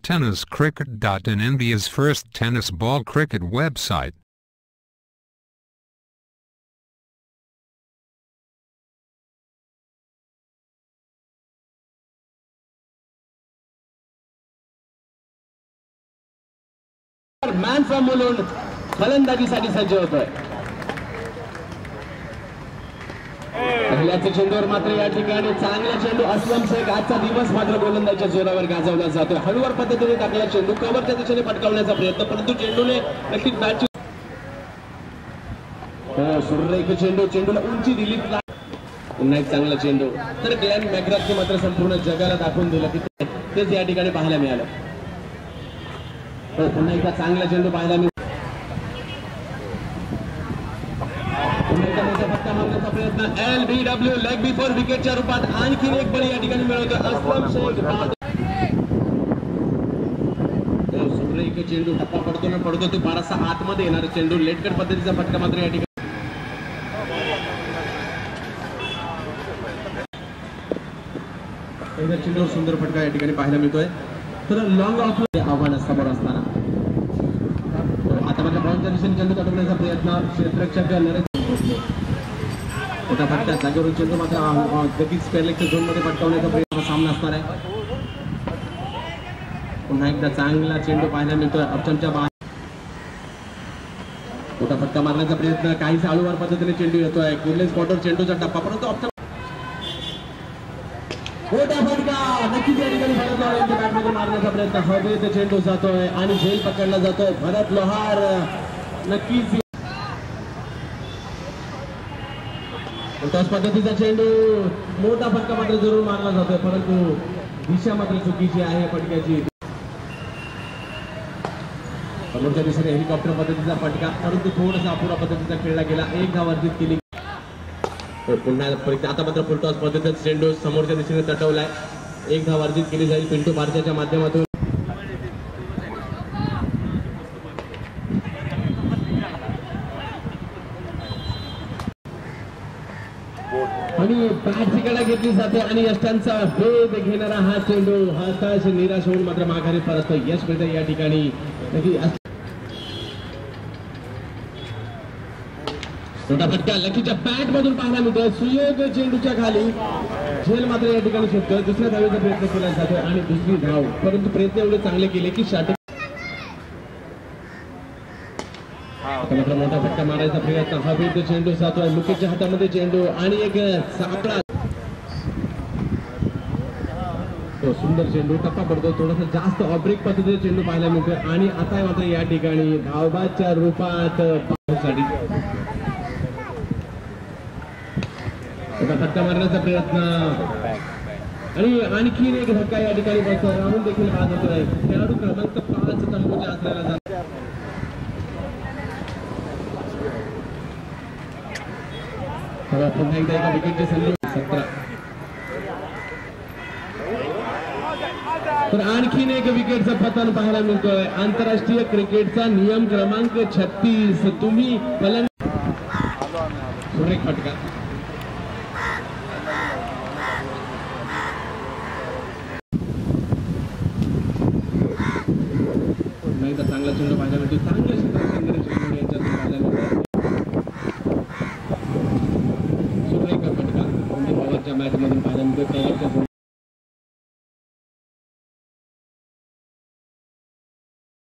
TennisCricket.in, India's first tennis ball cricket website. Man from Mulund फलंदाजीसाठी सज्ज होतोय. पहिल्याच्या चेंडूवर मात्र या ठिकाणी चांगला चेंडू असलम शेख आजचा दिवस मात्र गोलंदाजीच्या जोरावर गाजवला जातोय. हळूवार पद्धतीने टाकला चेंडू कव्हरच्या दिशेने पटकावण्याचा प्रयत्न, परंतु चेंडूने नक्कीच बॅटची सुरेख चेंडूला उंची दिली. पुन्हा एक चांगला चेंडू. तर ग्लेन मॅकग्राथने मात्र संपूर्ण जगाला दाखवून दिलं की तेच या ठिकाणी पाहायला मिळालं. पुन्हा एकदा चांगला चेंडू पाहायला मिळाला. फटका मारण्याचा प्रयत्न. LBW लेग बिफोर विकेटच्या रूपात आणखीन एक बळी या ठिकाणी मिळवतोय असलम शेख. सुरेख चेंडू टप्पा पडतो तो बारासा आतमध्ये येणारा चेंडू. लेटकट पद्धतीचा फटका मात्र या ठिकाणी. चेंडूवर सुंदर फटका या ठिकाणी पाहायला मिळतोय. तर लॉंग ऑफ आव्हान समोर असताना आता मात्र बॉलच्या दिशेने चेंडू अडवण्याचा प्रयत्न. क्षेत्ररक्षक मोठा फटका जागेवरून चेंडू मात्र लगेच स्क्वेअरलेगच्या झोनमध्ये पटकावण्याचा प्रयत्न सामना असणार आहे. पुन्हा एकदा चांगला चेंडू पाहायला मिळतोय ऑप्शनच्या बाहेर. मोठा फटका मारण्याचा प्रयत्न. काहीच हळूवार पद्धतीने चेंडू येतोय. कुर्ले स्पॉटवर चेंडूचा टप्पा, परंतु ऑप्शन मोठा फटका नक्कीच या ठिकाणी भरत लोहार यांच्या बॅटमध्ये मारण्याचा प्रयत्न. हवेत चेंडू जातोय आणि झेल पकडला जातोय. भरत लोहार नक्कीच त्याच पद्धतीचा चेंडू. मोठा फटका मात्र जरूर मारला जातोय, परंतु दिशा मात्र चुकीची आहे फटक्याची. समोरच्या दिशेने हेलिकॉप्टर पद्धतीचा फटका, परंतु थोडासा अपुरा पद्धतीचा खेळला गेला. एक धाव अर्जित केली. पुन्हा आता मात्र फुलटॉस पद्धतीचा चेंडू समोरच्या दिशेने तटवलाय. एक धाव अर्जित केली जाईल पिंटू भारतीच्या माध्यमातून. आणि बॅटची घेतली जाते आणि यष्टांचा वेध घेणारा हा चेंडू हताश निराश होऊन मात्र माघारी परततो. यश मिळतं या ठिकाणी. मोठा फटका लकीच्या बॅट मधून पाहायला मिळतोय. सुयोग चेंडूच्या खाली झेल मात्र या ठिकाणी शोधतोय. दुसऱ्या धावेचा प्रयत्न केला जातोय आणि दुसरी धाव, परंतु प्रयत्न एवढे चांगले केले की शाटी मात्र मोठा फटका मारायचा प्रयत्न. हवेत चेंडू जातोय. मुकेशच्या हातामध्ये चेंडू आणि एक सापळा. सुंदर चेंडू टप्पा पडतो. थोडासा जास्त ऑब्रेक पद्धतीने चेंडू पाहायला मिळतोय आणि आता मात्र या ठिकाणी धावबादच्या रूपात साठी फटका मारण्याचा प्रयत्न आणि आणखीन एक धक्का या ठिकाणी बसतो. राहुल देखील बाद होतोय. खेळाडू क्रमांक 5 तंबूच्या आसऱ्याला जातो. पुन्हा एकदा एका विकेटची संधी. 17. तर आणखीन एक विकेटचं पतन पाहायला मिळतोय. आंतरराष्ट्रीय क्रिकेटचा नियम क्रमांक 36. तुम्ही सुरेख फटका. चांगला चेंडू पाहायला मिळतो. चांगली